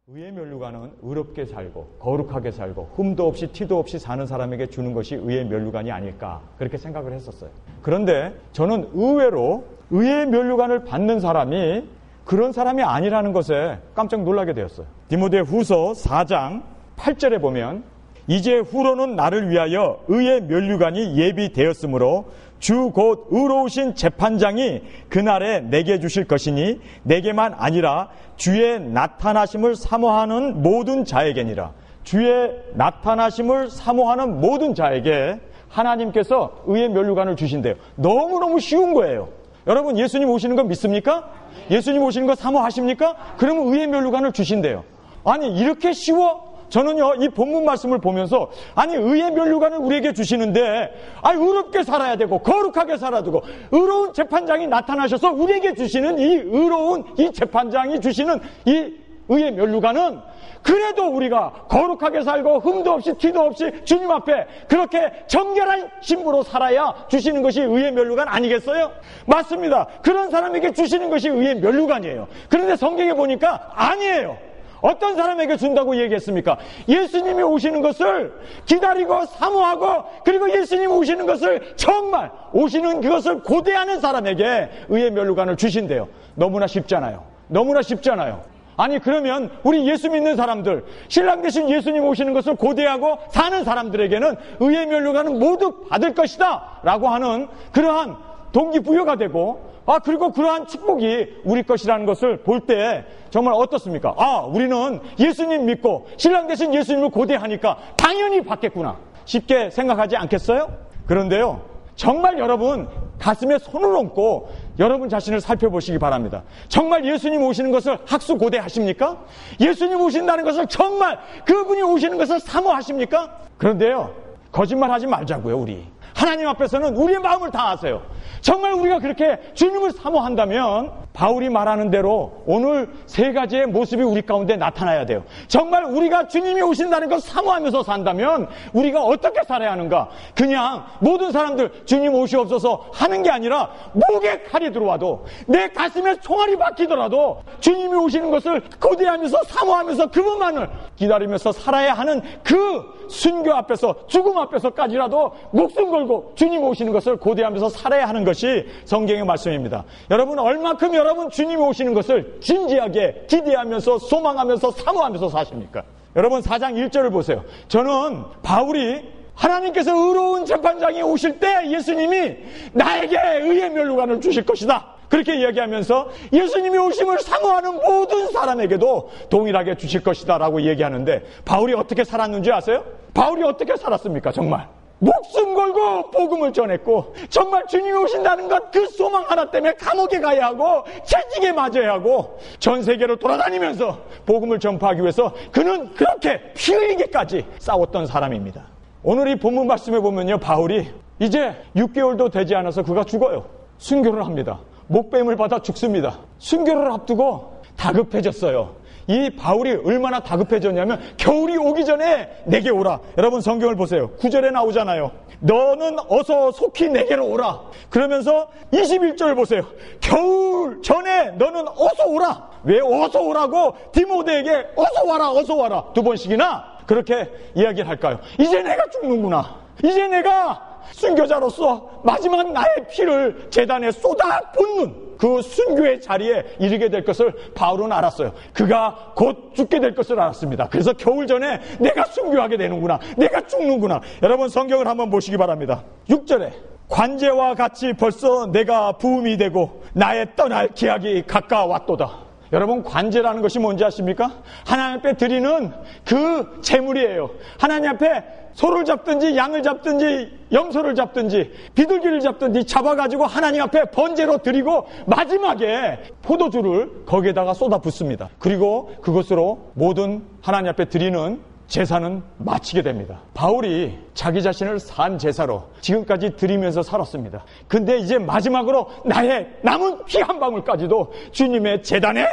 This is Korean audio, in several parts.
의의 면류관은 의롭게 살고 거룩하게 살고 흠도 없이 티도 없이 사는 사람에게 주는 것이 의의 면류관이 아닐까 그렇게 생각을 했었어요. 그런데 저는 의외로 의의 면류관을 받는 사람이 그런 사람이 아니라는 것에 깜짝 놀라게 되었어요. 디모데후서 4장 8절에 보면 이제 후로는 나를 위하여 의의 면류관이 예비되었으므로 주 곧 의로우신 재판장이 그날에 내게 주실 것이니 내게만 아니라 주의 나타나심을 사모하는 모든 자에게니라. 주의 나타나심을 사모하는 모든 자에게 하나님께서 의의 면류관을 주신대요. 너무너무 쉬운 거예요. 여러분, 예수님 오시는 거 믿습니까? 예수님 오시는 거 사모하십니까? 그러면 의의 면류관을 주신대요. 아니, 이렇게 쉬워? 저는요, 이 본문 말씀을 보면서, 아니, 의의 면류관을 우리에게 주시는데, 아니, 의롭게 살아야 되고, 거룩하게 살아야 되고, 의로운 재판장이 나타나셔서 우리에게 주시는 이 의로운 이 재판장이 주시는 이 의의 면류관은 그래도 우리가 거룩하게 살고, 흠도 없이, 티도 없이 주님 앞에 그렇게 정결한 신부로 살아야 주시는 것이 의의 면류관 아니겠어요? 맞습니다. 그런 사람에게 주시는 것이 의의 면류관이에요. 그런데 성경에 보니까 아니에요. 어떤 사람에게 준다고 얘기했습니까? 예수님이 오시는 것을 기다리고 사모하고 그리고 예수님 오시는 것을 정말 오시는 그것을 고대하는 사람에게 의의 면류관을 주신대요. 너무나 쉽잖아요. 너무나 쉽잖아요. 아니, 그러면 우리 예수 믿는 사람들, 신랑 되신 예수님 오시는 것을 고대하고 사는 사람들에게는 의의 면류관은 모두 받을 것이다 라고 하는 그러한 동기부여가 되고, 그리고 그러한 축복이 우리 것이라는 것을 볼 때 정말 어떻습니까? 우리는 예수님 믿고 신랑 되신 예수님을 고대하니까 당연히 받겠구나. 쉽게 생각하지 않겠어요? 그런데요, 정말 여러분 가슴에 손을 얹고 여러분 자신을 살펴보시기 바랍니다. 정말 예수님 오시는 것을 학수고대하십니까? 예수님 오신다는 것을 정말 그분이 오시는 것을 사모하십니까? 그런데요, 거짓말하지 말자고요. 우리 하나님 앞에서는 우리의 마음을 다 아세요. 정말 우리가 그렇게 주님을 사모한다면 바울이 말하는 대로 오늘 세 가지의 모습이 우리 가운데 나타나야 돼요. 정말 우리가 주님이 오신다는 것을 사모하면서 산다면 우리가 어떻게 살아야 하는가? 그냥 모든 사람들 주님 오시옵소서 하는 게 아니라 목에 칼이 들어와도 내 가슴에 총알이 박히더라도 주님이 오시는 것을 고대하면서 사모하면서 그분만을 기다리면서 살아야 하는 그 순교 앞에서 죽음 앞에서까지라도 목숨 걸고 주님 오시는 것을 고대하면서 살아야 하는 것이 성경의 말씀입니다. 여러분, 얼만큼 여러분 주님이 오시는 것을 진지하게 기대하면서 소망하면서 사모하면서 사십니까? 여러분, 4장 1절을 보세요. 저는 바울이 하나님께서 의로운 재판장이 오실 때 예수님이 나에게 의의 면류관을 주실 것이다, 그렇게 이야기하면서 예수님이 오심을 사모하는 모든 사람에게도 동일하게 주실 것이다 라고 얘기하는데, 바울이 어떻게 살았는지 아세요? 바울이 어떻게 살았습니까? 정말 목숨 걸고 복음을 전했고, 정말 주님이 오신다는 것 그 소망 하나 때문에 감옥에 가야 하고 채찍에 맞아야 하고 전 세계로 돌아다니면서 복음을 전파하기 위해서 그는 그렇게 피 흘리기까지 싸웠던 사람입니다. 오늘 이 본문 말씀에 보면요, 바울이 이제 6개월도 되지 않아서 그가 죽어요. 순교를 합니다. 목뱀을 받아 죽습니다. 순교를 앞두고 다급해졌어요. 이 바울이 얼마나 다급해졌냐면 겨울이 오기 전에 내게 오라. 여러분, 성경을 보세요. 9절에 나오잖아요. 너는 어서 속히 내게로 오라. 그러면서 21절 보세요. 겨울 전에 너는 어서 오라. 왜 어서 오라고 디모데에게 어서 와라, 어서 와라 두 번씩이나 그렇게 이야기를 할까요? 이제 내가 죽는구나. 이제 내가 순교자로서 마지막 나의 피를 제단에 쏟아붓는 그 순교의 자리에 이르게 될 것을 바울은 알았어요. 그가 곧 죽게 될 것을 알았습니다. 그래서 겨울 전에 내가 순교하게 되는구나, 내가 죽는구나. 여러분, 성경을 한번 보시기 바랍니다. 6절에 관제와 같이 벌써 내가 부음이 되고 나의 떠날 기약이 가까웠도다. 여러분, 관제라는 것이 뭔지 아십니까? 하나님 앞에 드리는 그 제물이에요. 하나님 앞에 소를 잡든지 양을 잡든지 염소를 잡든지 비둘기를 잡든지 잡아가지고 하나님 앞에 번제로 드리고 마지막에 포도주를 거기에다가 쏟아 붓습니다. 그리고 그것으로 모든 하나님 앞에 드리는 제사는 마치게 됩니다. 바울이 자기 자신을 산 제사로 지금까지 드리면서 살았습니다. 근데 이제 마지막으로 나의 남은 피 한 방울까지도 주님의 제단에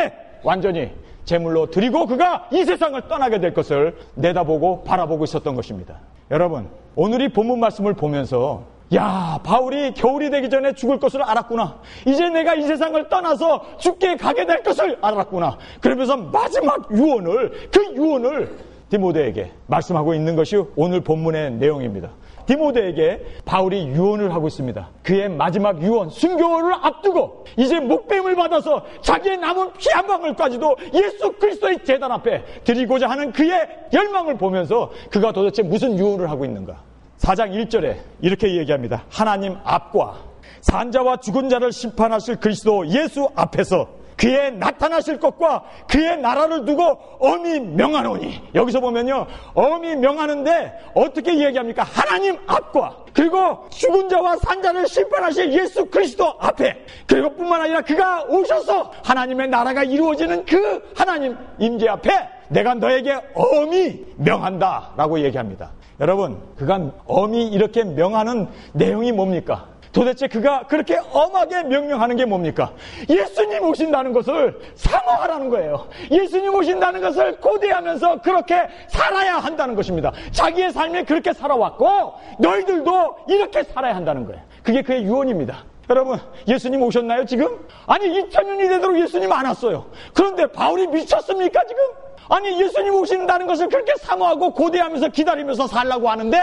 완전히 제물로 드리고 그가 이 세상을 떠나게 될 것을 내다보고 바라보고 있었던 것입니다. 여러분, 오늘 이 본문 말씀을 보면서 야, 바울이 겨울이 되기 전에 죽을 것을 알았구나. 이제 내가 이 세상을 떠나서 죽게 가게 될 것을 알았구나. 그러면서 마지막 유언을, 그 유언을 디모데에게 말씀하고 있는 것이 오늘 본문의 내용입니다. 디모데에게 바울이 유언을 하고 있습니다. 그의 마지막 유언, 순교를 앞두고 이제 목배임을 받아서 자기의 남은 피 한 방울까지도 예수 그리스도의 제단 앞에 드리고자 하는 그의 열망을 보면서 그가 도대체 무슨 유언을 하고 있는가. 4장 1절에 이렇게 얘기합니다. 하나님 앞과 산자와 죽은 자를 심판하실 그리스도 예수 앞에서 그의 나타나실 것과 그의 나라를 두고 엄히 명하노니. 여기서 보면요, 엄히 명하는데 어떻게 얘기합니까? 하나님 앞과, 그리고 죽은 자와 산자를 심판하실 예수 그리스도 앞에, 그리고 뿐만 아니라 그가 오셔서 하나님의 나라가 이루어지는 그 하나님 임재 앞에 내가 너에게 엄히 명한다 라고 얘기합니다. 여러분, 그가 엄히 이렇게 명하는 내용이 뭡니까? 도대체 그가 그렇게 엄하게 명령하는 게 뭡니까? 예수님 오신다는 것을 사모하라는 거예요. 예수님 오신다는 것을 고대하면서 그렇게 살아야 한다는 것입니다. 자기의 삶에 그렇게 살아왔고 너희들도 이렇게 살아야 한다는 거예요. 그게 그의 유언입니다. 여러분, 예수님 오셨나요 지금? 아니, 2000년이 되도록 예수님 안 왔어요. 그런데 바울이 미쳤습니까 지금? 아니, 예수님 오신다는 것을 그렇게 사모하고 고대하면서 기다리면서 살라고 하는데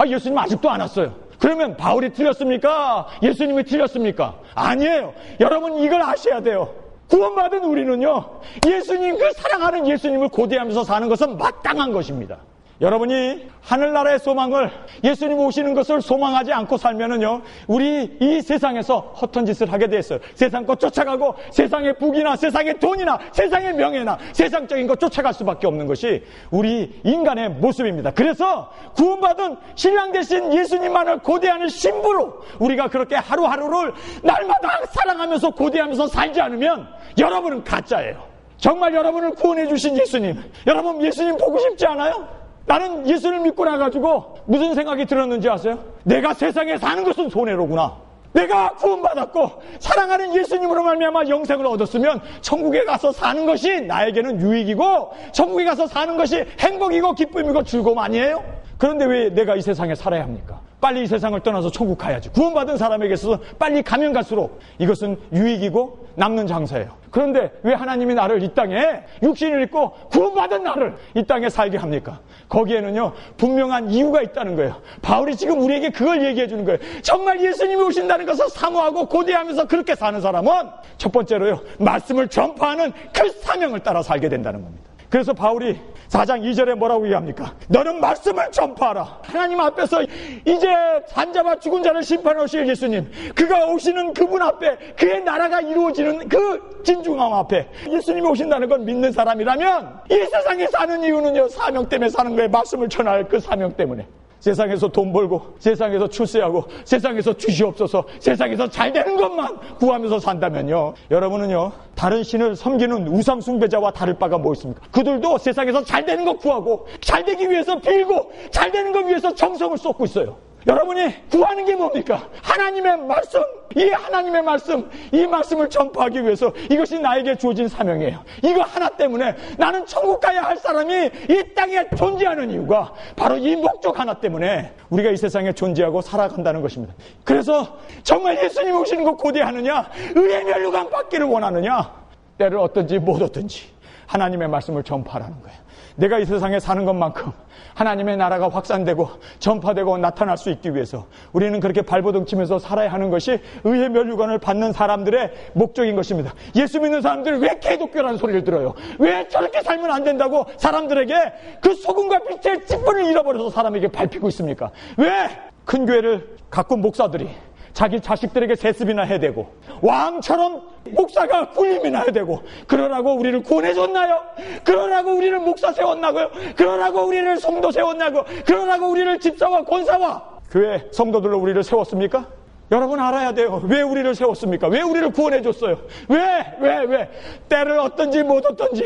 예수님 아직도 안 왔어요. 그러면 바울이 틀렸습니까? 예수님이 틀렸습니까? 아니에요. 여러분, 이걸 아셔야 돼요. 구원받은 우리는요, 예수님, 그 사랑하는 예수님을 고대하면서 사는 것은 마땅한 것입니다. 여러분이 하늘나라의 소망을, 예수님 오시는 것을 소망하지 않고 살면은요, 우리 이 세상에서 허튼 짓을 하게 됐어요. 세상 것 쫓아가고 세상의 부귀나 세상의 돈이나 세상의 명예나 세상적인 것 쫓아갈 수밖에 없는 것이 우리 인간의 모습입니다. 그래서 구원받은 신랑 되신 예수님만을 고대하는 신부로 우리가 그렇게 하루하루를 날마다 사랑하면서 고대하면서 살지 않으면 여러분은 가짜예요. 정말 여러분을 구원해 주신 예수님, 여러분 예수님 보고 싶지 않아요? 나는 예수를 믿고 나가지고 무슨 생각이 들었는지 아세요? 내가 세상에 사는 것은 손해로구나. 내가 구원받았고 사랑하는 예수님으로 말미암아 영생을 얻었으면 천국에 가서 사는 것이 나에게는 유익이고 천국에 가서 사는 것이 행복이고 기쁨이고 즐거움 아니에요? 그런데 왜 내가 이 세상에 살아야 합니까? 빨리 이 세상을 떠나서 천국 가야지. 구원받은 사람에게 있어서 빨리 가면 갈수록 이것은 유익이고 남는 장사예요. 그런데 왜 하나님이 나를 이 땅에 육신을 입고 구원받은 나를 이 땅에 살게 합니까? 거기에는요, 분명한 이유가 있다는 거예요. 바울이 지금 우리에게 그걸 얘기해 주는 거예요. 정말 예수님이 오신다는 것을 사모하고 고대하면서 그렇게 사는 사람은 첫 번째로요, 말씀을 전파하는 그 사명을 따라 살게 된다는 겁니다. 그래서 바울이 4장 2절에 뭐라고 얘기합니까? 너는 말씀을 전파하라. 하나님 앞에서 이제 산자와 죽은 자를 심판하실 예수님, 그가 오시는 그분 앞에, 그의 나라가 이루어지는 그 진중함 앞에 예수님이 오신다는 걸 믿는 사람이라면 이 세상에 사는 이유는요, 사명 때문에 사는 거예요. 말씀을 전할 그 사명 때문에. 세상에서 돈 벌고 세상에서 출세하고 세상에서 주시옵소서, 세상에서 잘 되는 것만 구하면서 산다면요, 여러분은요, 다른 신을 섬기는 우상 숭배자와 다를 바가 뭐 있습니까? 그들도 세상에서 잘 되는 것 구하고 잘 되기 위해서 빌고 잘 되는 것 위해서 정성을 쏟고 있어요. 여러분이 구하는 게 뭡니까? 하나님의 말씀, 이 하나님의 말씀, 이 말씀을 전파하기 위해서 이것이 나에게 주어진 사명이에요. 이거 하나 때문에 나는 천국 가야 할 사람이 이 땅에 존재하는 이유가 바로 이 목적 하나 때문에 우리가 이 세상에 존재하고 살아간다는 것입니다. 그래서 정말 예수님 오시는 것 고대하느냐, 의의 멸류관 받기를 원하느냐, 때를 얻든지 못 얻든지 하나님의 말씀을 전파하라는 거예요. 내가 이 세상에 사는 것만큼 하나님의 나라가 확산되고 전파되고 나타날 수 있기 위해서 우리는 그렇게 발버둥 치면서 살아야 하는 것이 의의 멸류관을 받는 사람들의 목적인 것입니다. 예수 믿는 사람들이 왜 개독교라는 소리를 들어요? 왜 저렇게 살면 안 된다고 사람들에게 그 소금과 빛의 찌뿌리를 잃어버려서 사람에게 밟히고 있습니까? 왜 큰 교회를 가꾼 목사들이 자기 자식들에게 세습이나 해대고 왕처럼 목사가 군림이나 해대고 그러라고 우리를 구원해줬나요? 그러라고 우리를 목사 세웠나고요? 그러라고 우리를 성도 세웠나고? 그러라고 우리를 집사와 권사와 교회 성도들로 우리를 세웠습니까? 여러분 알아야 돼요. 왜 우리를 세웠습니까? 왜 우리를 구원해줬어요? 왜? 때를 얻든지 못 얻든지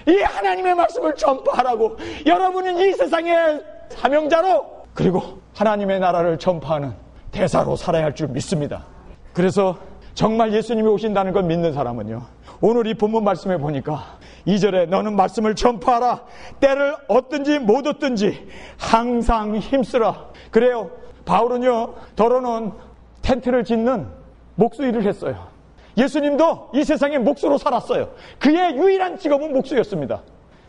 이 하나님의 말씀을 전파하라고. 여러분은 이 세상의 사명자로, 그리고 하나님의 나라를 전파하는 대사로 살아야 할 줄 믿습니다. 그래서 정말 예수님이 오신다는 걸 믿는 사람은요, 오늘 이 본문 말씀에 보니까 2절에 너는 말씀을 전파하라. 때를 얻든지 못 얻든지 항상 힘쓰라. 그래요. 바울은요, 더러는 텐트를 짓는 목수 일을 했어요. 예수님도 이 세상에 목수로 살았어요. 그의 유일한 직업은 목수였습니다.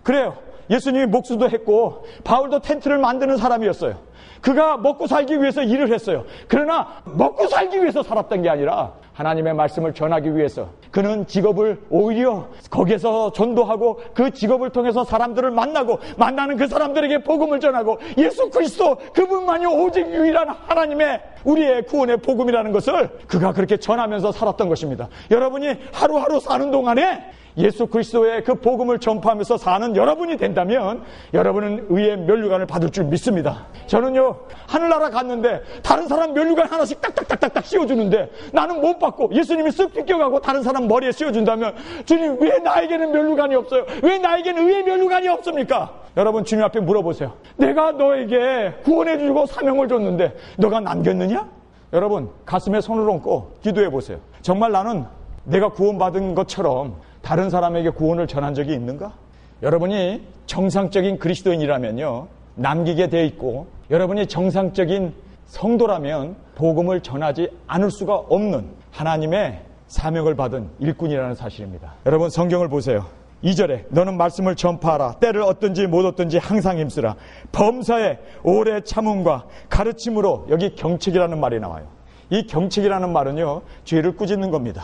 그래요. 예수님이 목수도 했고 바울도 텐트를 만드는 사람이었어요. 그가 먹고 살기 위해서 일을 했어요. 그러나 먹고 살기 위해서 살았던 게 아니라 하나님의 말씀을 전하기 위해서 그는 직업을 오히려 거기에서 전도하고 그 직업을 통해서 사람들을 만나고 만나는 그 사람들에게 복음을 전하고 예수 그리스도 그분만이 오직 유일한 하나님의 우리의 구원의 복음이라는 것을 그가 그렇게 전하면서 살았던 것입니다. 여러분이 하루하루 사는 동안에 예수 그리스도의 그 복음을 전파하면서 사는 여러분이 된다면 여러분은 의의 면류관을 받을 줄 믿습니다. 저는요, 하늘나라 갔는데 다른 사람 면류관 하나씩 딱딱딱딱딱 씌워주는데 나는 못 받고 예수님이 쓱 비껴가고 다른 사람 머리에 씌워준다면 주님, 왜 나에게는 면류관이 없어요? 왜 나에게는 의의 면류관이 없습니까? 여러분, 주님 앞에 물어보세요. 내가 너에게 구원해주고 사명을 줬는데 너가 남겼느냐? 여러분, 가슴에 손을 얹고 기도해 보세요. 정말 나는 내가 구원받은 것처럼 다른 사람에게 구원을 전한 적이 있는가? 여러분이 정상적인 그리스도인이라면요, 남기게 돼 있고 여러분이 정상적인 성도라면 복음을 전하지 않을 수가 없는 하나님의 사명을 받은 일꾼이라는 사실입니다. 여러분, 성경을 보세요. 2절에 너는 말씀을 전파하라. 때를 얻든지 못 얻든지 항상 힘쓰라. 범사에 오래 참음과 가르침으로, 여기 경책이라는 말이 나와요. 이 경책이라는 말은요, 죄를 꾸짖는 겁니다.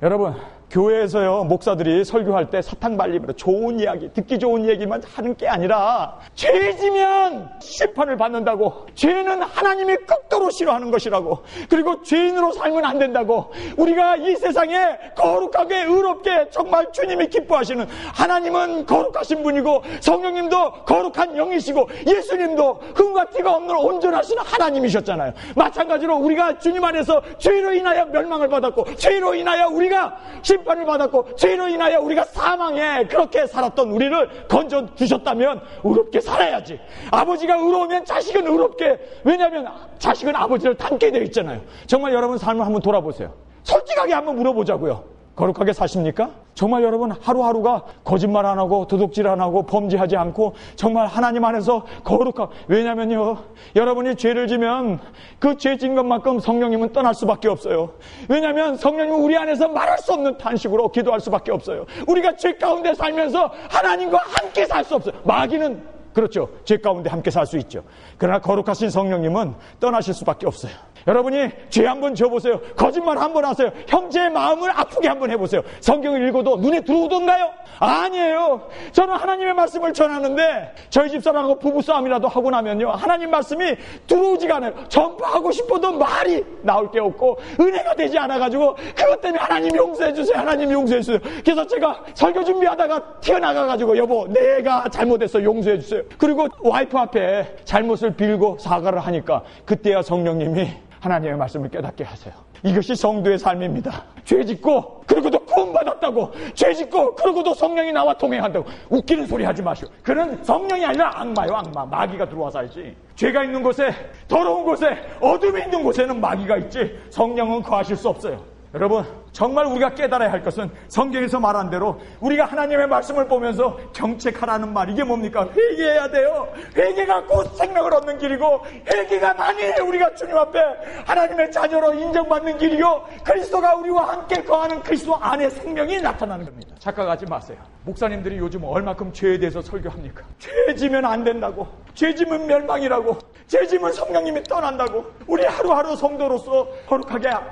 여러분, 교회에서요, 목사들이 설교할 때 사탕 발림으로 좋은 이야기, 듣기 좋은 얘기만 하는 게 아니라 죄지면 심판을 받는다고, 죄는 하나님이 극도로 싫어하는 것이라고, 그리고 죄인으로 살면 안 된다고, 우리가 이 세상에 거룩하게 의롭게 정말 주님이 기뻐하시는, 하나님은 거룩하신 분이고 성령님도 거룩한 영이시고 예수님도 흠과 티가 없는 온전하신 하나님이셨잖아요. 마찬가지로 우리가 주님 안에서 죄로 인하여 멸망을 받았고 죄로 인하여 우리가 심판을 받았고 죄로 인하여 우리가 사망에 그렇게 살았던 우리를 건져 주셨다면 의롭게 살아야지. 아버지가 의로우면 자식은 의롭게, 왜냐하면 자식은 아버지를 닮게 되어 있잖아요. 정말 여러분 삶을 한번 돌아보세요. 솔직하게 한번 물어보자고요. 거룩하게 사십니까? 정말 여러분 하루하루가 거짓말 안 하고 도둑질 안 하고 범죄하지 않고 정말 하나님 안에서 거룩하고, 왜냐면요, 여러분이 죄를 지면 그 죄 진 것만큼 성령님은 떠날 수밖에 없어요. 왜냐하면 성령님은 우리 안에서 말할 수 없는 탄식으로 기도할 수밖에 없어요. 우리가 죄 가운데 살면서 하나님과 함께 살 수 없어요. 마귀는 그렇죠, 죄 가운데 함께 살 수 있죠. 그러나 거룩하신 성령님은 떠나실 수밖에 없어요. 여러분이 죄 한번 지어보세요. 거짓말 한번 하세요. 형제의 마음을 아프게 한번 해보세요. 성경을 읽어도 눈에 들어오던가요? 아니에요. 저는 하나님의 말씀을 전하는데 저희 집사람하고 부부싸움이라도 하고 나면요, 하나님 말씀이 들어오지가 않아요. 전파하고 싶어도 말이 나올 게 없고 은혜가 되지 않아가지고 그것 때문에 하나님 용서해 주세요, 하나님 용서해 주세요. 그래서 제가 설교 준비하다가 튀어나가가지고 여보 내가 잘못했어 용서해 주세요. 그리고 와이프 앞에 잘못을 빌고 사과를 하니까 그때야 성령님이 하나님의 말씀을 깨닫게 하세요. 이것이 성도의 삶입니다. 죄 짓고 그러고도 구원받았다고, 죄 짓고 그러고도 성령이 나와 동행한다고 웃기는 소리 하지 마시오. 그는 성령이 아니라 악마요, 악마. 마귀가 들어와 살지. 죄가 있는 곳에, 더러운 곳에, 어둠이 있는 곳에는 마귀가 있지 성령은 거하실 수 없어요. 여러분, 정말 우리가 깨달아야 할 것은 성경에서 말한 대로 우리가 하나님의 말씀을 보면서 경책하라는 말, 이게 뭡니까? 회개해야 돼요. 회개가 곧 생명을 얻는 길이고, 회개가 만일 우리가 주님 앞에 하나님의 자녀로 인정받는 길이요, 그리스도가 우리와 함께 거하는 그리스도 안에 생명이 나타나는 겁니다. 착각하지 마세요. 목사님들이 요즘 얼마큼 죄에 대해서 설교합니까? 죄 지면 안 된다고, 죄 지면 멸망이라고, 죄 지면 성령님이 떠난다고. 우리 하루하루 성도로서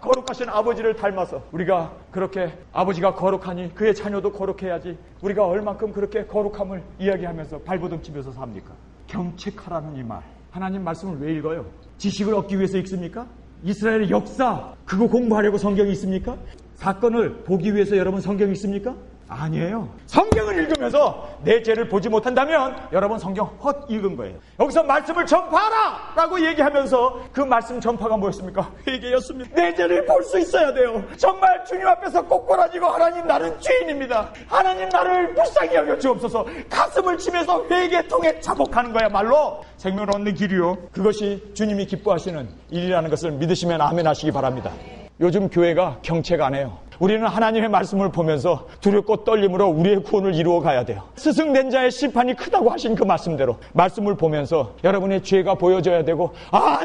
거룩하신 아버지를 닮아서 우리가 그렇게 아버지가 거룩하니 그의 자녀도 거룩해야지, 우리가 얼만큼 그렇게 거룩함을 이야기하면서 발버둥 치면서 삽니까? 경책하라는 이 말, 하나님 말씀을 왜 읽어요? 지식을 얻기 위해서 읽습니까? 이스라엘의 역사 그거 공부하려고 성경이 있습니까? 사건을 보기 위해서 여러분 성경이 있습니까? 아니에요. 성경을 읽으면서 내 죄를 보지 못한다면 여러분 성경 헛 읽은 거예요. 여기서 말씀을 전파하라 라고 얘기하면서 그 말씀 전파가 뭐였습니까? 회개였습니다. 내 죄를 볼 수 있어야 돼요. 정말 주님 앞에서 꼬꾸라지고, 하나님 나는 죄인입니다, 하나님 나를 불쌍히 여겨 주옵소서, 가슴을 치면서 회개 통해 자복하는 거야말로 생명을 얻는 길이요, 그것이 주님이 기뻐하시는 일이라는 것을 믿으시면 아멘 하시기 바랍니다. 요즘 교회가 경책 안 해요. 우리는 하나님의 말씀을 보면서 두렵고 떨림으로 우리의 구원을 이루어 가야 돼요. 스승된 자의 심판이 크다고 하신 그 말씀대로 말씀을 보면서 여러분의 죄가 보여져야 되고,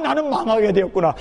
나는 망하게 되었구나.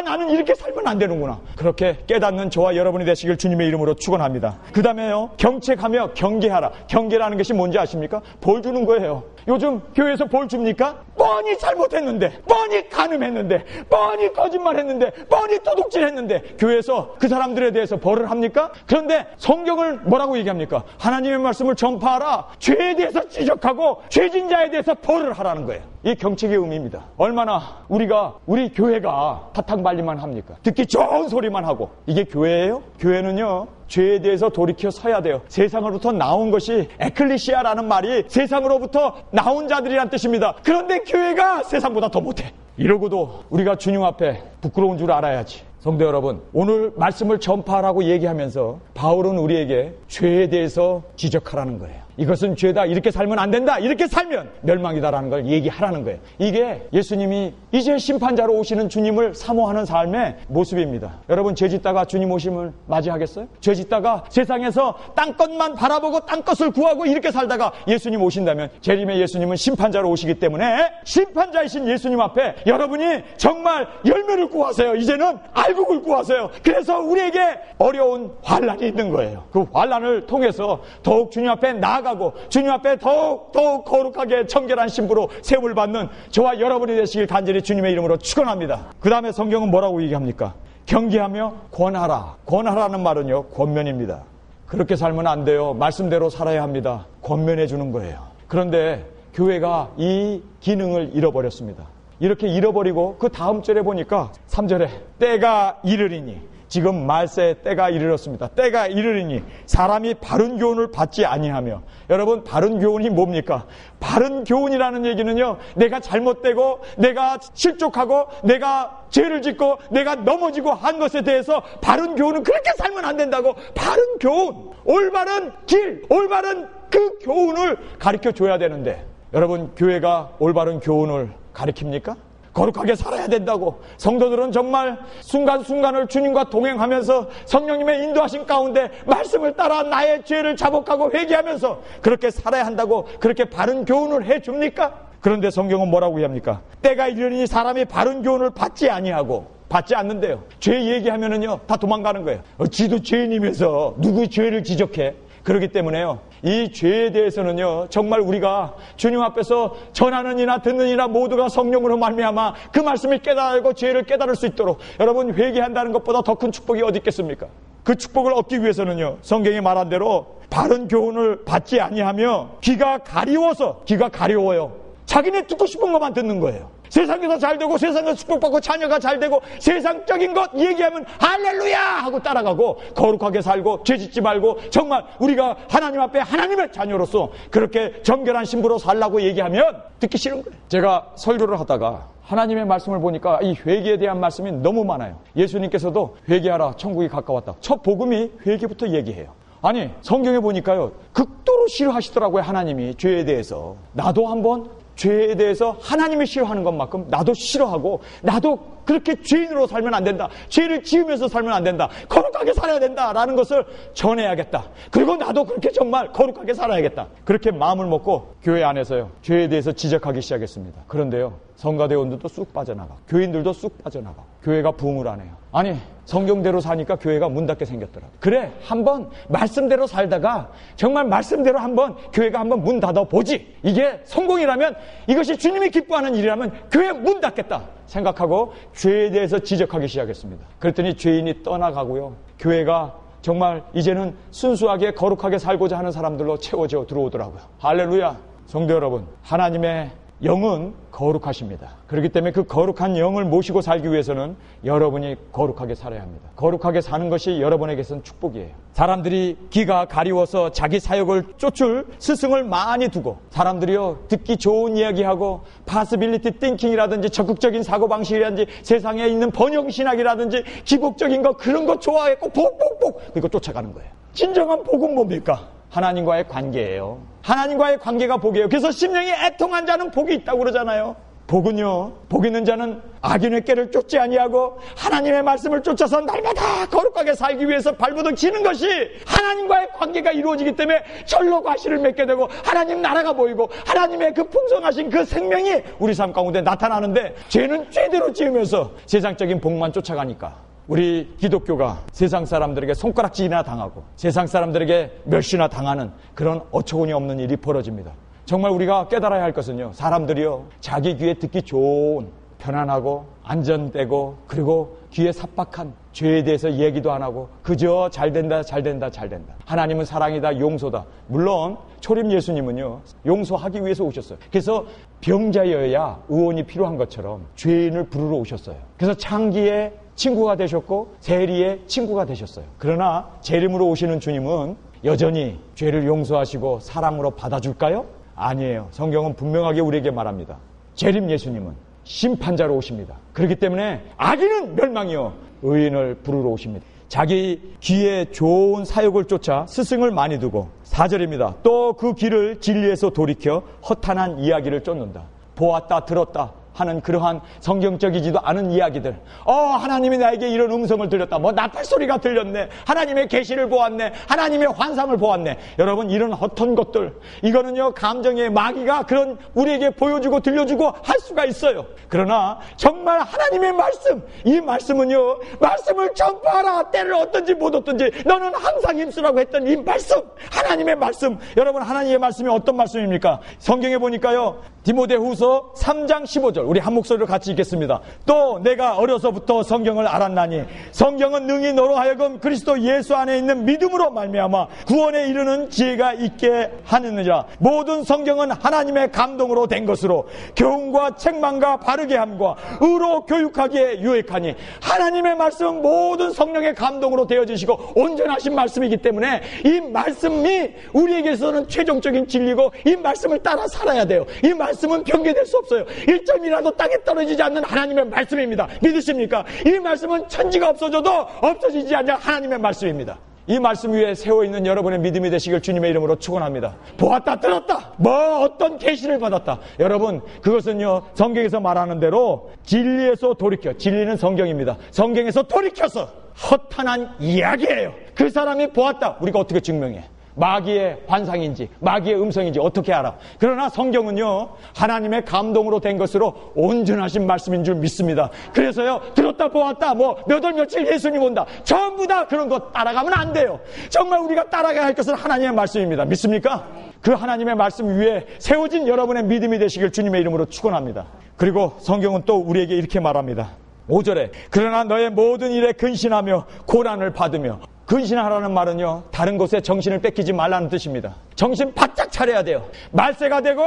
나는 이렇게 살면 안 되는구나. 그렇게 깨닫는 저와 여러분이 되시길 주님의 이름으로 축원합니다. 그 다음에요, 경책하며 경계하라. 경계라는 것이 뭔지 아십니까? 벌 주는 거예요. 요즘 교회에서 벌 줍니까? 뻔히 잘못했는데, 뻔히 간음했는데, 뻔히 거짓말했는데, 뻔히 도둑질했는데 교회에서 그 사람들에 대해서 벌을 합니까? 그런데 성경을 뭐라고 얘기합니까? 하나님의 말씀을 전파하라. 죄에 대해서 지적하고 죄진 자에 대해서 벌을 하라는 거예요. 이 경책의 의미입니다. 얼마나 우리 교회가 사탕발리만 합니까? 듣기 좋은 소리만 하고. 이게 교회예요? 교회는요, 죄에 대해서 돌이켜 서야 돼요. 세상으로부터 나온 것이 에클리시아라는 말이 세상으로부터 나온 자들이란 뜻입니다. 그런데 교회가 세상보다 더 못해. 이러고도 우리가 주님 앞에 부끄러운 줄 알아야지. 성도 여러분, 오늘 말씀을 전파하라고 얘기하면서 바울은 우리에게 죄에 대해서 지적하라는 거예요. 이것은 죄다, 이렇게 살면 안 된다, 이렇게 살면 멸망이다라는 걸 얘기하라는 거예요. 이게 예수님이 이제 심판자로 오시는 주님을 사모하는 삶의 모습입니다. 여러분, 죄 짓다가 주님 오심을 맞이하겠어요? 죄 짓다가 세상에서 땅것만 바라보고 땅것을 구하고 이렇게 살다가 예수님 오신다면, 재림의 예수님은 심판자로 오시기 때문에 심판자이신 예수님 앞에 여러분이 정말 열매를 구하세요. 이제는 알곡을 구하세요. 그래서 우리에게 어려운 환난이 있는 거예요. 그 환난을 통해서 더욱 주님 앞에 나아가 주님 앞에 더욱 거룩하게 청결한 신부로 세움을 받는 저와 여러분이 되시길 간절히 주님의 이름으로 축원합니다. 그 다음에 성경은 뭐라고 얘기합니까? 경계하며 권하라. 권하라는 말은요, 권면입니다. 그렇게 살면 안 돼요. 말씀대로 살아야 합니다. 권면해 주는 거예요. 그런데 교회가 이 기능을 잃어버렸습니다. 이렇게 잃어버리고 그 다음 절에 보니까 3절에 때가 이르리니, 지금 말세의 때가 이르렀습니다. 때가 이르리니 사람이 바른 교훈을 받지 아니하며. 여러분, 바른 교훈이 뭡니까? 바른 교훈이라는 얘기는요, 내가 잘못되고 내가 실족하고 내가 죄를 짓고 내가 넘어지고 한 것에 대해서 바른 교훈은 그렇게 살면 안 된다고, 바른 교훈, 올바른 길, 올바른 그 교훈을 가르쳐 줘야 되는데, 여러분, 교회가 올바른 교훈을 가르칩니까? 거룩하게 살아야 된다고. 성도들은 정말 순간순간을 주님과 동행하면서 성령님의 인도하신 가운데 말씀을 따라 나의 죄를 자복하고 회개하면서 그렇게 살아야 한다고 그렇게 바른 교훈을 해줍니까? 그런데 성경은 뭐라고 얘기합니까? 때가 이르니 사람이 바른 교훈을 받지 아니하고. 받지 않는데요. 죄 얘기하면은요, 다 도망가는 거예요. 지도 죄인이면서 누구의 죄를 지적해? 그렇기 때문에요, 이 죄에 대해서는요, 정말 우리가 주님 앞에서 전하는 이나 듣는 이나 모두가 성령으로 말미암아 그 말씀을 깨달고 죄를 깨달을 수 있도록, 여러분, 회개한다는 것보다 더 큰 축복이 어디 있겠습니까? 그 축복을 얻기 위해서는요, 성경이 말한 대로 바른 교훈을 받지 아니하며 귀가 가리워서, 귀가 가려워요. 자기네 듣고 싶은 것만 듣는 거예요. 세상에서 잘되고 세상에서 축복받고 자녀가 잘되고 세상적인 것 얘기하면 할렐루야 하고 따라가고, 거룩하게 살고 죄짓지 말고 정말 우리가 하나님 앞에 하나님의 자녀로서 그렇게 정결한 신부로 살라고 얘기하면 듣기 싫은 거예요. 제가 설교를 하다가 하나님의 말씀을 보니까 이 회개에 대한 말씀이 너무 많아요. 예수님께서도 회개하라, 천국이 가까웠다. 첫 복음이 회개부터 얘기해요. 아니, 성경에 보니까요, 극도로 싫어하시더라고요. 하나님이 죄에 대해서. 나도 한번 죄에 대해서 하나님이 싫어하는 것만큼 나도 싫어하고, 나도 그렇게 죄인으로 살면 안 된다, 죄를 지으면서 살면 안 된다, 거룩하게 살아야 된다라는 것을 전해야겠다. 그리고 나도 그렇게 정말 거룩하게 살아야겠다. 그렇게 마음을 먹고 교회 안에서요, 죄에 대해서 지적하기 시작했습니다. 그런데요, 성가대원들도 쑥 빠져나가, 교인들도 쑥 빠져나가, 교회가 부흥을 안 해요. 아니, 성경대로 사니까 교회가 문 닫게 생겼더라고요. 그래, 한번 말씀대로 살다가 정말 말씀대로 한번 교회가 한번 문 닫아보지, 이게 성공이라면, 이것이 주님이 기뻐하는 일이라면 교회 문 닫겠다 생각하고 죄에 대해서 지적하기 시작했습니다. 그랬더니 죄인이 떠나가고요, 교회가 정말 이제는 순수하게 거룩하게 살고자 하는 사람들로 채워져 들어오더라고요. 할렐루야. 성도 여러분, 하나님의 영은 거룩하십니다. 그렇기 때문에 그 거룩한 영을 모시고 살기 위해서는 여러분이 거룩하게 살아야 합니다. 거룩하게 사는 것이 여러분에게서는 축복이에요. 사람들이 귀가 가리워서 자기 사역을 쫓을 스승을 많이 두고, 사람들이요, 듣기 좋은 이야기하고 파스빌리티 띵킹이라든지 적극적인 사고방식이라든지 세상에 있는 번영신학이라든지 기복적인 거, 그런 거 좋아했고 복복복 그리고 쫓아가는 거예요. 진정한 복은 뭡니까? 하나님과의 관계예요. 하나님과의 관계가 복이에요. 그래서 심령이 애통한 자는 복이 있다고 그러잖아요. 복은요, 복 있는 자는 악인의 꾀를 쫓지 아니하고 하나님의 말씀을 쫓아서 날마다 거룩하게 살기 위해서 발버둥 치는 것이 하나님과의 관계가 이루어지기 때문에 절로 과실을 맺게 되고 하나님 나라가 보이고 하나님의 그 풍성하신 그 생명이 우리 삶 가운데 나타나는데, 죄는 죄대로 지으면서 세상적인 복만 쫓아가니까 우리 기독교가 세상 사람들에게 손가락질이나 당하고 세상 사람들에게 멸시나 당하는 그런 어처구니 없는 일이 벌어집니다. 정말 우리가 깨달아야 할 것은요, 사람들이요, 자기 귀에 듣기 좋은, 편안하고 안전되고 그리고 귀에 삽박한 죄에 대해서 얘기도 안 하고 그저 잘된다 잘된다 잘된다, 하나님은 사랑이다 용서다. 물론 초림 예수님은요, 용서하기 위해서 오셨어요. 그래서 병자여야 의원이 필요한 것처럼 죄인을 부르러 오셨어요. 그래서 창기의 친구가 되셨고 세리의 친구가 되셨어요. 그러나 재림으로 오시는 주님은 여전히 죄를 용서하시고 사랑으로 받아줄까요? 아니에요. 성경은 분명하게 우리에게 말합니다. 재림 예수님은 심판자로 오십니다. 그렇기 때문에 악인은 멸망이요, 의인을 부르러 오십니다. 자기 귀에 좋은 사욕을 쫓아 스승을 많이 두고, 4절입니다. 또 그 귀를 진리에서 돌이켜 허탄한 이야기를 쫓는다. 보았다 들었다 하는 그러한 성경적이지도 않은 이야기들. 하나님이 나에게 이런 음성을 들렸다. 나팔 소리가 들렸네. 하나님의 계시를 보았네. 하나님의 환상을 보았네. 여러분, 이런 헛된 것들, 이거는요, 감정의 마귀가 그런 우리에게 보여주고 들려주고 할 수가 있어요. 그러나 정말 하나님의 말씀, 이 말씀은요, 말씀을 전파하라. 때를 얻든지 못 얻든지 너는 항상 힘쓰라고 했던 이 말씀, 하나님의 말씀. 여러분, 하나님의 말씀이 어떤 말씀입니까? 성경에 보니까요, 디모데후서 3장 15절, 우리 한 목소리로 같이 읽겠습니다. 또 내가 어려서부터 성경을 알았나니 성경은 능히 너로 하여금 그리스도 예수 안에 있는 믿음으로 말미암아 구원에 이르는 지혜가 있게 하느니라. 모든 성경은 하나님의 감동으로 된 것으로 교훈과 책망과 바르게 함과 의로 교육하기에 유익하니, 하나님의 말씀은 모든 성령의 감동으로 되어지시고 온전하신 말씀이기 때문에 이 말씀이 우리에게서는 최종적인 진리고 이 말씀을 따라 살아야 돼요. 이 말씀은 변개될 수 없어요. 1점이라도 땅에 떨어지지 않는 하나님의 말씀입니다. 믿으십니까? 이 말씀은 천지가 없어져도 없어지지 않는 하나님의 말씀입니다. 이 말씀 위에 세워있는 여러분의 믿음이 되시길 주님의 이름으로 축원합니다. 보았다 들었다, 어떤 계시를 받았다. 여러분, 그것은요, 성경에서 말하는 대로 진리에서 돌이켜, 진리는 성경입니다. 성경에서 돌이켜서 허탄한 이야기예요. 그 사람이 보았다. 우리가 어떻게 증명해? 마귀의 환상인지 마귀의 음성인지 어떻게 알아? 그러나 성경은요, 하나님의 감동으로 된 것으로 온전하신 말씀인 줄 믿습니다. 그래서요, 들었다 보았다 몇 월 며칠 예수님 온다, 전부 다 그런 거 따라가면 안 돼요. 정말 우리가 따라가야 할 것은 하나님의 말씀입니다. 믿습니까? 그 하나님의 말씀 위에 세워진 여러분의 믿음이 되시길 주님의 이름으로 축원합니다. 그리고 성경은 또 우리에게 이렇게 말합니다. 5절에 그러나 너의 모든 일에 근신하며 고난을 받으며, 근신하라는 말은요, 다른 곳에 정신을 뺏기지 말라는 뜻입니다. 정신 바짝 차려야 돼요. 말세가 되고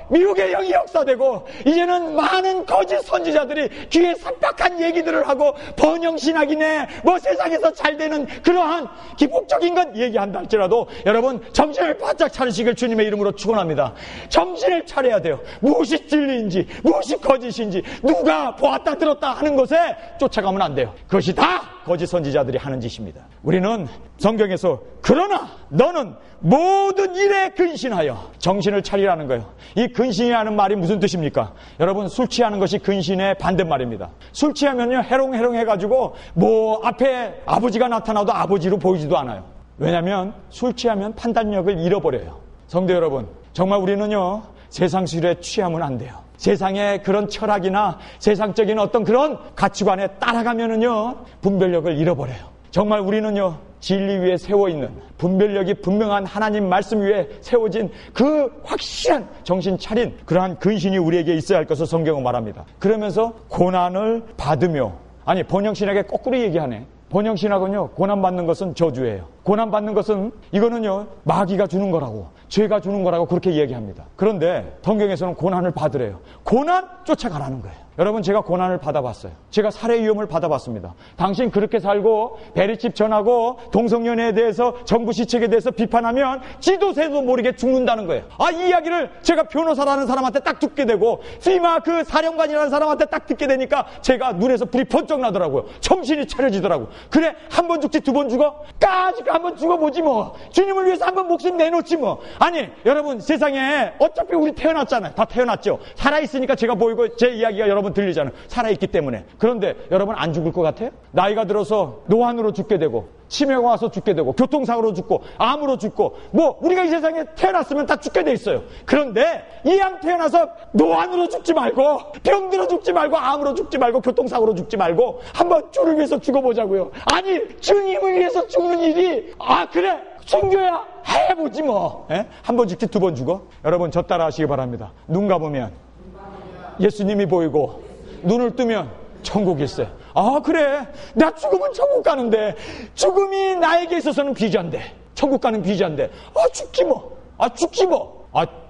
미혹의 영이 역사되고 이제는 많은 거짓 선지자들이 귀에 삭박한 얘기들을 하고 번영신학이네 세상에서 잘 되는 그러한 기폭적인 것 얘기한다 할지라도 여러분, 정신을 바짝 차리시길 주님의 이름으로 축원합니다. 정신을 차려야 돼요. 무엇이 진리인지 무엇이 거짓인지 누가 보았다 들었다 하는 것에 쫓아가면 안 돼요. 그것이 다 거짓 선지자들이 하는 짓입니다. 우리는 성경에서 그러나 너는 모든 일에 근신하여, 정신을 차리라는 거예요. 이 근신이라는 말이 무슨 뜻입니까? 여러분, 술 취하는 것이 근신의 반대말입니다. 술 취하면요, 해롱해롱 해가지고 앞에 아버지가 나타나도 아버지로 보이지도 않아요. 왜냐하면 술 취하면 판단력을 잃어버려요. 성도 여러분, 정말 우리는요, 세상 술에 취하면 안 돼요. 세상의 그런 철학이나 세상적인 어떤 그런 가치관에 따라가면은요, 분별력을 잃어버려요. 정말 우리는요, 진리 위에 세워있는, 분별력이 분명한 하나님 말씀 위에 세워진 그 확실한 정신 차린 그러한 근신이 우리에게 있어야 할 것을 성경은 말합니다. 그러면서 고난을 받으며, 번영신학에 거꾸로 얘기하네. 번영신학은요, 고난받는 것은 저주예요. 고난받는 것은 이거는요, 마귀가 주는 거라고, 죄가 주는 거라고 그렇게 얘기합니다. 그런데 성경에서는 고난을 받으래요. 고난 쫓아가라는 거예요. 여러분, 제가 고난을 받아봤어요. 제가 살해 위험을 받아봤습니다. 당신 그렇게 살고 베리집 전하고 동성연애에 대해서 정부 시책에 대해서 비판하면 지도새도 모르게 죽는다는 거예요. 이 이야기를 제가 변호사라는 사람한테 딱 듣게 되고 피마 그 사령관이라는 사람한테 딱 듣게 되니까 제가 눈에서 불이 번쩍 나더라고요. 정신이 차려지더라고요. 그래, 한 번 죽지 두 번 죽어? 까짓거 한 번 죽어보지 뭐. 주님을 위해서 한 번 목숨 내놓지 뭐. 아니, 여러분, 세상에 어차피 우리 태어났잖아요. 다 태어났죠. 살아있으니까 제가 보이고 제 이야기가 여러분 들리잖아요. 살아있기 때문에. 그런데 여러분 안 죽을 것 같아요? 나이가 들어서 노안으로 죽게 되고 치매가 와서 죽게 되고 교통사고로 죽고 암으로 죽고 뭐 우리가 이 세상에 태어났으면 다 죽게 돼 있어요. 그런데 이왕 태어나서 노안으로 죽지 말고 병들어 죽지 말고 암으로 죽지 말고 교통사고로 죽지 말고 한번 주를 위해서 죽어보자고요. 아니, 주님을 위해서 죽는 일이 그래 순교야 해보지 뭐. 한 번 죽지 두 번 죽어? 여러분, 저 따라 하시기 바랍니다. 눈 감으면 예수님이 보이고 눈을 뜨면 천국일세. 그래, 나 죽으면 천국 가는데 죽음이 나에게 있어서는 비자인데 천국 가는 비자인데 죽지 뭐. 죽지 뭐.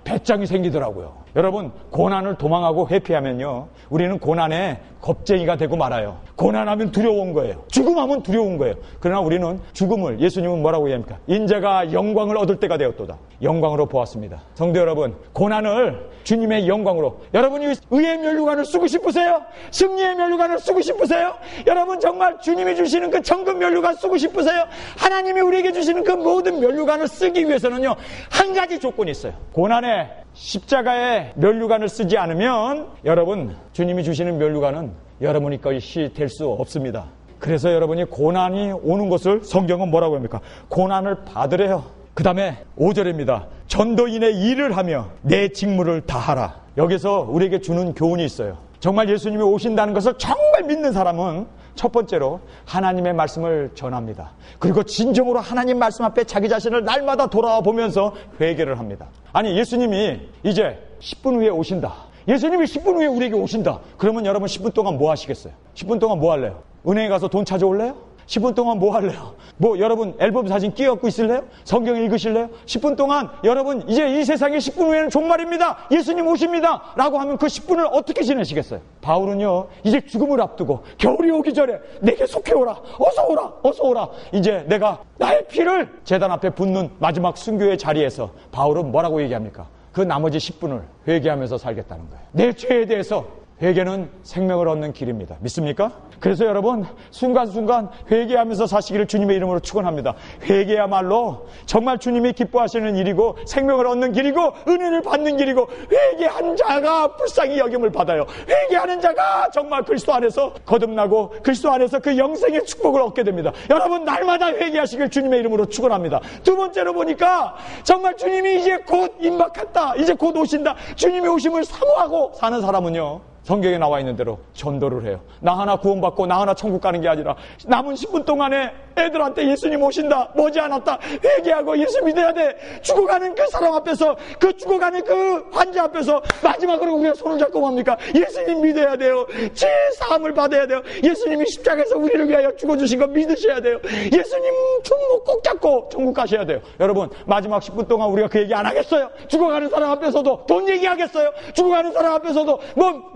배짱이 생기더라고요. 여러분, 고난을 도망하고 회피하면요, 우리는 고난에 겁쟁이가 되고 말아요. 고난하면 두려운 거예요. 죽음하면 두려운 거예요. 그러나 우리는 죽음을, 예수님은 뭐라고 얘기합니까? 인자가 영광을 얻을 때가 되었도다. 영광으로 보았습니다. 성도 여러분, 고난을 주님의 영광으로. 여러분이 의의 면류관을 쓰고 싶으세요? 승리의 면류관을 쓰고 싶으세요? 여러분, 정말 주님이 주시는 그 정금 면류관 쓰고 싶으세요? 하나님이 우리에게 주시는 그 모든 면류관을 쓰기 위해서는요, 한 가지 조건이 있어요. 고난에 십자가의 면류관을 쓰지 않으면 여러분, 주님이 주시는 면류관은 여러분이 것이 될 수 없습니다. 그래서 여러분이 고난이 오는 것을 성경은 뭐라고 합니까? 고난을 받으래요. 그 다음에 5절입니다. 전도인의 일을 하며 내 직무를 다하라. 여기서 우리에게 주는 교훈이 있어요. 정말 예수님이 오신다는 것을 정말 믿는 사람은 첫 번째로 하나님의 말씀을 전합니다. 그리고 진정으로 하나님 말씀 앞에 자기 자신을 날마다 돌아와 보면서 회개를 합니다. 아니, 예수님이 이제 10분 후에 오신다. 예수님이 10분 후에 우리에게 오신다. 그러면 여러분 10분 동안 뭐 하시겠어요? 10분 동안 뭐 할래요? 은행에 가서 돈 찾아올래요? 10분 동안 뭐 할래요? 여러분 앨범 사진 끼얹고 있을래요? 성경 읽으실래요? 10분 동안 여러분 이제 이 세상에 10분 후에는 종말입니다. 예수님 오십니다. 라고 하면 그 10분을 어떻게 지내시겠어요? 바울은요, 이제 죽음을 앞두고 겨울이 오기 전에 내게 속해오라. 어서 오라. 어서 오라. 이제 내가 나의 피를 제단 앞에 붓는 마지막 순교의 자리에서 바울은 뭐라고 얘기합니까? 그 나머지 10분을 회개하면서 살겠다는 거예요. 내 죄에 대해서 회개는 생명을 얻는 길입니다. 믿습니까? 그래서 여러분, 순간순간 회개하면서 사시기를 주님의 이름으로 축원합니다. 회개야말로 정말 주님이 기뻐하시는 일이고 생명을 얻는 길이고 은혜를 받는 길이고, 회개한 자가 불쌍히 여김을 받아요. 회개하는 자가 정말 그리스도 안에서 거듭나고 그리스도 안에서 그 영생의 축복을 얻게 됩니다. 여러분, 날마다 회개하시길 주님의 이름으로 축원합니다. 두 번째로 보니까 정말 주님이 이제 곧 임박했다. 이제 곧 오신다. 주님의 오심을 사모하고 사는 사람은요, 성경에 나와 있는 대로 전도를 해요. 나 하나 구원받고 나 하나 천국 가는 게 아니라 남은 10분 동안에 애들한테 예수님 오신다, 머지않았다, 회개하고 예수 믿어야 돼. 죽어가는 그 사람 앞에서, 그 죽어가는 그 환자 앞에서 마지막으로 우리가 손을 잡고 뭡니까? 예수님 믿어야 돼요. 죄 사함을 받아야 돼요. 예수님이 십자가에서 우리를 위하여 죽어주신 거 믿으셔야 돼요. 예수님 손목 꼭 잡고 천국 가셔야 돼요. 여러분, 마지막 10분 동안 우리가 그 얘기 안 하겠어요? 죽어가는 사람 앞에서도 돈 얘기하겠어요? 죽어가는 사람 앞에서도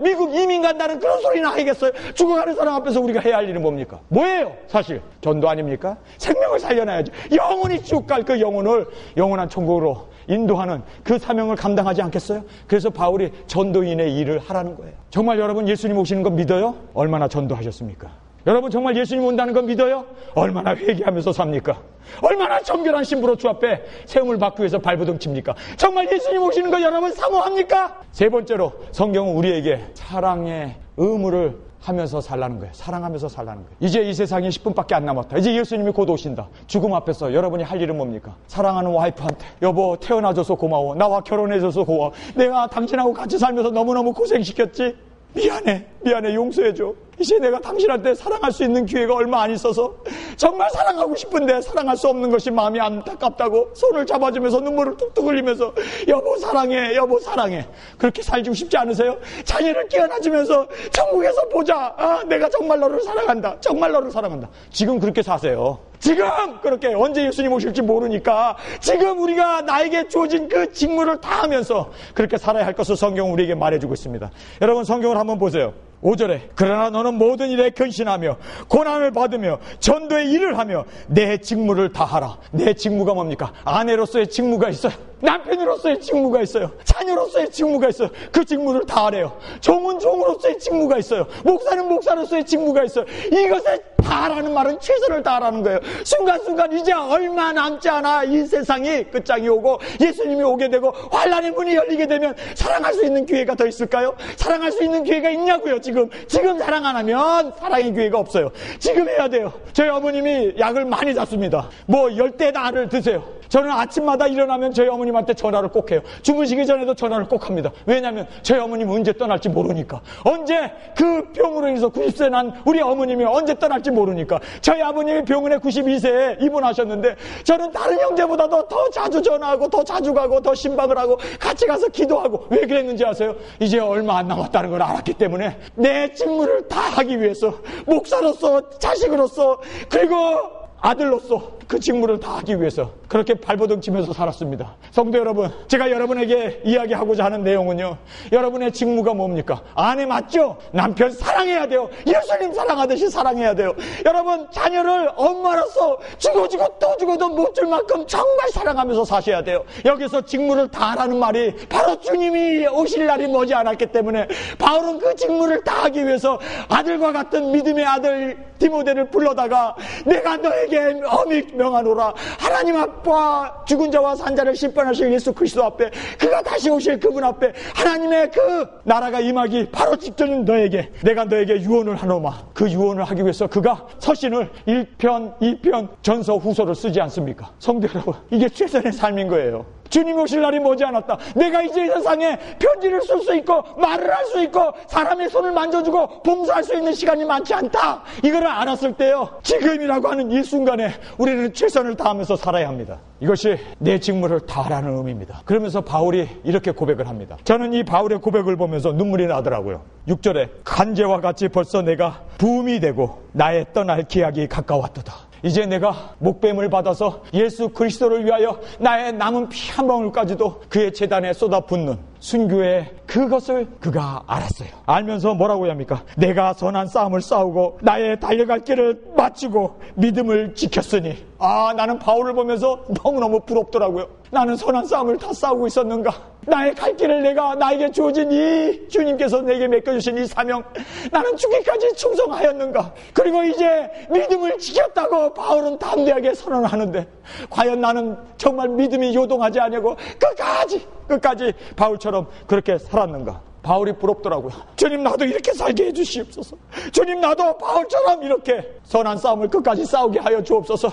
미국 이민 간다는 그런 소리나 하겠어요? 죽어가는 사람 앞에서 우리가 해야 할 일은 뭡니까? 뭐예요? 사실 전도 아닙니까? 생명을 살려놔야지. 영원히 지옥 갈 그 영혼을 영원한 천국으로 인도하는 그 사명을 감당하지 않겠어요? 그래서 바울이 전도인의 일을 하라는 거예요. 정말 여러분, 예수님 오시는 거 믿어요? 얼마나 전도하셨습니까? 여러분, 정말 예수님 온다는 거 믿어요? 얼마나 회개하면서 삽니까? 얼마나 정결한 신부로 주 앞에 세움을 받기 위해서 발버둥 칩니까? 정말 예수님 오시는 거 여러분 사모합니까? 세 번째로 성경은 우리에게 사랑의 의무를 하면서 살라는 거예요. 사랑하면서 살라는 거예요. 이제 이 세상에 10분밖에 안 남았다. 이제 예수님이 곧 오신다. 죽음 앞에서 여러분이 할 일은 뭡니까? 사랑하는 와이프한테, 여보 태어나줘서 고마워. 나와 결혼해줘서 고마워. 내가 당신하고 같이 살면서 너무너무 고생시켰지? 미안해, 용서해줘. 이제 내가 당신한테 사랑할 수 있는 기회가 얼마 안 있어서 정말 사랑하고 싶은데 사랑할 수 없는 것이 마음이 안타깝다고 손을 잡아주면서 눈물을 뚝뚝 흘리면서 여보 사랑해. 그렇게 살고 싶지 않으세요? 자녀를 깨어나주면서 천국에서 보자. 내가 정말 너를 사랑한다. 지금 그렇게 사세요. 지금 그렇게, 언제 예수님 오실지 모르니까 지금 우리가 나에게 주어진 그 직무를 다 하면서 그렇게 살아야 할 것을 성경은 우리에게 말해주고 있습니다. 여러분, 성경을 한번 보세요. 5절에 그러나 너는 모든 일에 근신하며 고난을 받으며 전도의 일을 하며 내 직무를 다하라. 내 직무가 뭡니까? 아내로서의 직무가 있어요. 남편으로서의 직무가 있어요. 자녀로서의 직무가 있어요. 그 직무를 다하래요. 종은 종으로서의 직무가 있어요. 목사는 목사로서의 직무가 있어요. 이것을 다하라는 말은 최선을 다하라는 거예요. 순간순간 이제 얼마 남지 않아 이 세상이 끝장이 오고 예수님이 오게 되고 환란의 문이 열리게 되면 사랑할 수 있는 기회가 더 있을까요? 사랑할 수 있는 기회가 있냐고요. 지금 사랑 안 하면 사랑의 기회가 없어요. 지금 해야 돼요. 저희 어머님이 약을 많이 잡습니다. 뭐 10대 알을 드세요. 저는 아침마다 일어나면 저희 어머님한테 전화를 꼭 해요. 주무시기 전에도 전화를 꼭 합니다. 왜냐하면 저희 어머님 언제 떠날지 모르니까. 언제 그 병으로 인해서 90세 난 우리 어머님이 언제 떠날지 모르니까. 저희 아버님이 병원에 92세에 입원하셨는데 저는 다른 형제보다도 더 자주 전화하고 더 자주 가고 더 신방을 하고 같이 가서 기도하고. 왜 그랬는지 아세요? 이제 얼마 안 남았다는 걸 알았기 때문에 내 직무를 다 하기 위해서 목사로서 자식으로서 그리고 아들로서 그 직무를 다 하기 위해서 그렇게 발버둥 치면서 살았습니다. 성도 여러분, 제가 여러분에게 이야기하고자 하는 내용은요, 여러분의 직무가 뭡니까? 아내 맞죠? 남편 사랑해야 돼요. 예수님 사랑하듯이 사랑해야 돼요. 여러분, 자녀를 엄마로서 주고 또 주고도 못 줄 만큼 정말 사랑하면서 사셔야 돼요. 여기서 직무를 다 하라는 말이 바로 주님이 오실 날이 머지 않았기 때문에 바울은 그 직무를 다 하기 위해서 아들과 같은 믿음의 아들 디모데를 불러다가 내가 너에게 엄히 명하노라. 하나님 아빠 죽은 자와 산 자를 심판하실 예수 그리스도 앞에, 그가 다시 오실 그분 앞에 하나님의 그 나라가 임하기 바로 직전인 너에게 내가 너에게 유언을 하노마. 그 유언을 하기 위해서 그가 서신을 1편, 2편, 전서, 후서를 쓰지 않습니까? 성도 여러분, 이게 최선의 삶인 거예요. 주님 오실 날이 머지않았다. 내가 이제 이 세상에 편지를 쓸 수 있고 말을 할 수 있고 사람의 손을 만져주고 봉사할 수 있는 시간이 많지 않다. 이거를 알았을 때요, 지금이라고 하는 이 순간에 우리는 최선을 다하면서 살아야 합니다. 이것이 내 직무를 다하라는 의미입니다. 그러면서 바울이 이렇게 고백을 합니다. 저는 이 바울의 고백을 보면서 눈물이 나더라고요. 6절에 간제와 같이 벌써 내가 부음이 되고 나의 떠날 기약이 가까웠도다. 이제 내가 목뱀을 받아서 예수 그리스도를 위하여 나의 남은 피 한 방울까지도 그의 제단에 쏟아붓는 순교의 그것을 그가 알았어요. 알면서 뭐라고 합니까? 내가 선한 싸움을 싸우고 나의 달려갈 길을 마치고 믿음을 지켰으니. 나는 바울을 보면서 너무너무 부럽더라고요. 나는 선한 싸움을 다 싸우고 있었는가? 나의 갈 길을 나에게 주어진 이 주님께서 내게 맡겨주신 이 사명, 나는 죽기까지 충성하였는가? 그리고 이제 믿음을 지켰다고 바울은 담대하게 선언하는데 과연 나는 정말 믿음이 요동하지 않냐고 끝까지 바울처럼 그렇게 살았는가? 바울이 부럽더라고요. 주님, 나도 이렇게 살게 해주시옵소서. 주님, 나도 바울처럼 이렇게 선한 싸움을 끝까지 싸우게 하여 주옵소서.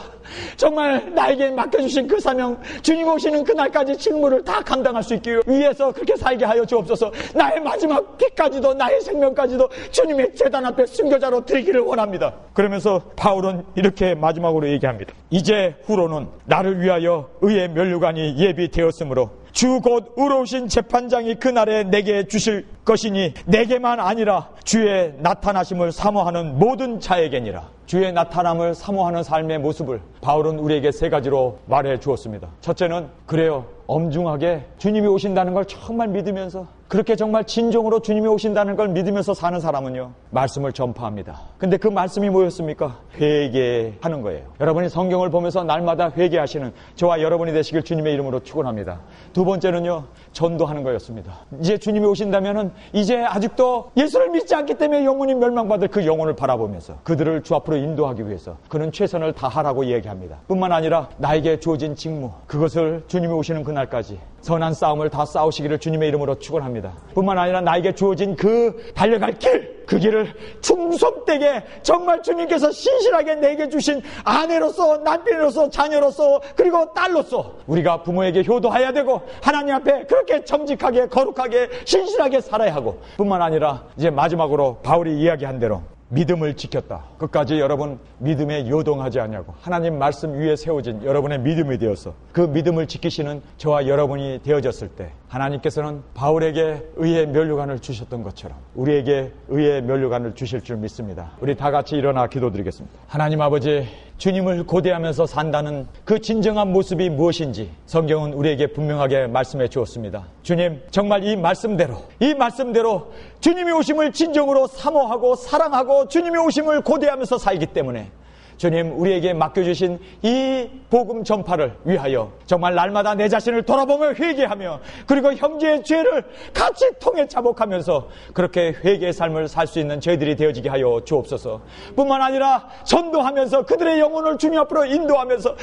정말 나에게 맡겨주신 그 사명, 주님 오시는 그날까지 직무를 다 감당할 수 있기 위해서 그렇게 살게 하여 주옵소서. 나의 마지막 피까지도 나의 생명까지도 주님의 제단 앞에 순교자로 드리기를 원합니다. 그러면서 바울은 이렇게 마지막으로 얘기합니다. 이제 후로는 나를 위하여 의의 면류관이 예비되었으므로 주 곧 의로우신 재판장이 그날에 내게 주실 것이니 내게만 아니라 주의 나타나심을 사모하는 모든 자에게니라. 주의 나타남을 사모하는 삶의 모습을 바울은 우리에게 3가지로 말해 주었습니다. 첫째는 그래요, 엄중하게 주님이 오신다는 걸 정말 믿으면서, 그렇게 정말 진정으로 주님이 오신다는 걸 믿으면서 사는 사람은요, 말씀을 전파합니다. 근데 그 말씀이 뭐였습니까? 회개하는 거예요. 여러분이 성경을 보면서 날마다 회개하시는 저와 여러분이 되시길 주님의 이름으로 축원합니다. 2번째는요, 전도하는 거였습니다. 이제 주님이 오신다면은 이제 아직도 예수를 믿지 않기 때문에 영혼이 멸망받을 그 영혼을 바라보면서 그들을 주 앞으로 인도하기 위해서 그는 최선을 다하라고 이야기합니다. 뿐만 아니라 나에게 주어진 직무, 그것을 주님이 오시는 그날까지 선한 싸움을 다 싸우시기를 주님의 이름으로 축원합니다. 뿐만 아니라 나에게 주어진 그 달려갈 길, 그 길을 충성되게 정말 주님께서 신실하게 내게 주신 아내로서, 남편으로서, 자녀로서, 그리고 딸로서 우리가 부모에게 효도해야 되고 하나님 앞에 그렇게 정직하게, 거룩하게, 신실하게 살아야 하고, 뿐만 아니라 이제 마지막으로 바울이 이야기한 대로 믿음을 지켰다. 끝까지 여러분 믿음에 요동하지 않냐고 하나님 말씀 위에 세워진 여러분의 믿음이 되어서 그 믿음을 지키시는 저와 여러분이 되어졌을 때 하나님께서는 바울에게 의의 면류관을 주셨던 것처럼 우리에게 의의 면류관을 주실 줄 믿습니다. 우리 다 같이 일어나 기도드리겠습니다. 하나님 아버지, 주님을 고대하면서 산다는 그 진정한 모습이 무엇인지 성경은 우리에게 분명하게 말씀해 주었습니다. 주님, 정말 이 말씀대로 주님이 오심을 진정으로 사모하고 사랑하고 주님이 오심을 고대하면서 살기 때문에 주님, 우리에게 맡겨주신 이 복음 전파를 위하여 정말 날마다 내 자신을 돌아보며 회개하며 그리고 형제의 죄를 같이 통해 자복하면서 그렇게 회개의 삶을 살 수 있는 저희들이 되어지게 하여 주옵소서. 뿐만 아니라 전도하면서 그들의 영혼을 주님 앞으로 인도하면서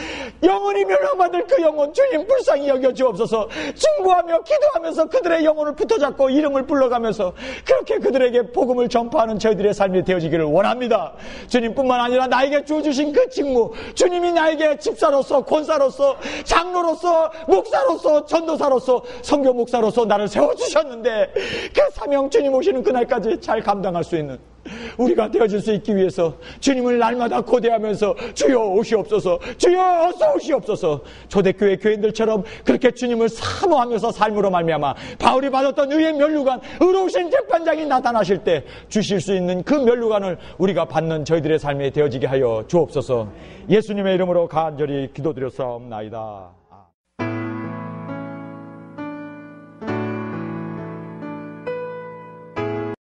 영혼이 멸망받을 그 영혼 주님 불쌍히 여겨 주옵소서. 중보하며 기도하면서 그들의 영혼을 붙어잡고 이름을 불러가면서 그렇게 그들에게 복음을 전파하는 저희들의 삶이 되어지기를 원합니다. 주님뿐만 아니라 나에게 주신 그 직무, 주님이 나에게 집사로서, 권사로서, 장로로서, 목사로서, 전도사로서, 선교 목사로서 나를 세워주셨는데 그 사명 주님 오시는 그날까지 잘 감당할 수 있는 우리가 되어질 수 있기 위해서 주님을 날마다 고대하면서 주여 오시옵소서, 주여 어서 오시옵소서. 초대교회 교인들처럼 그렇게 주님을 사모하면서 삶으로 말미암아 바울이 받았던 의의 면류관, 의로우신 재판장이 나타나실 때 주실 수 있는 그 면류관을 우리가 받는 저희들의 삶이 되어지게 하여 주옵소서. 예수님의 이름으로 간절히 기도드렸사옵나이다.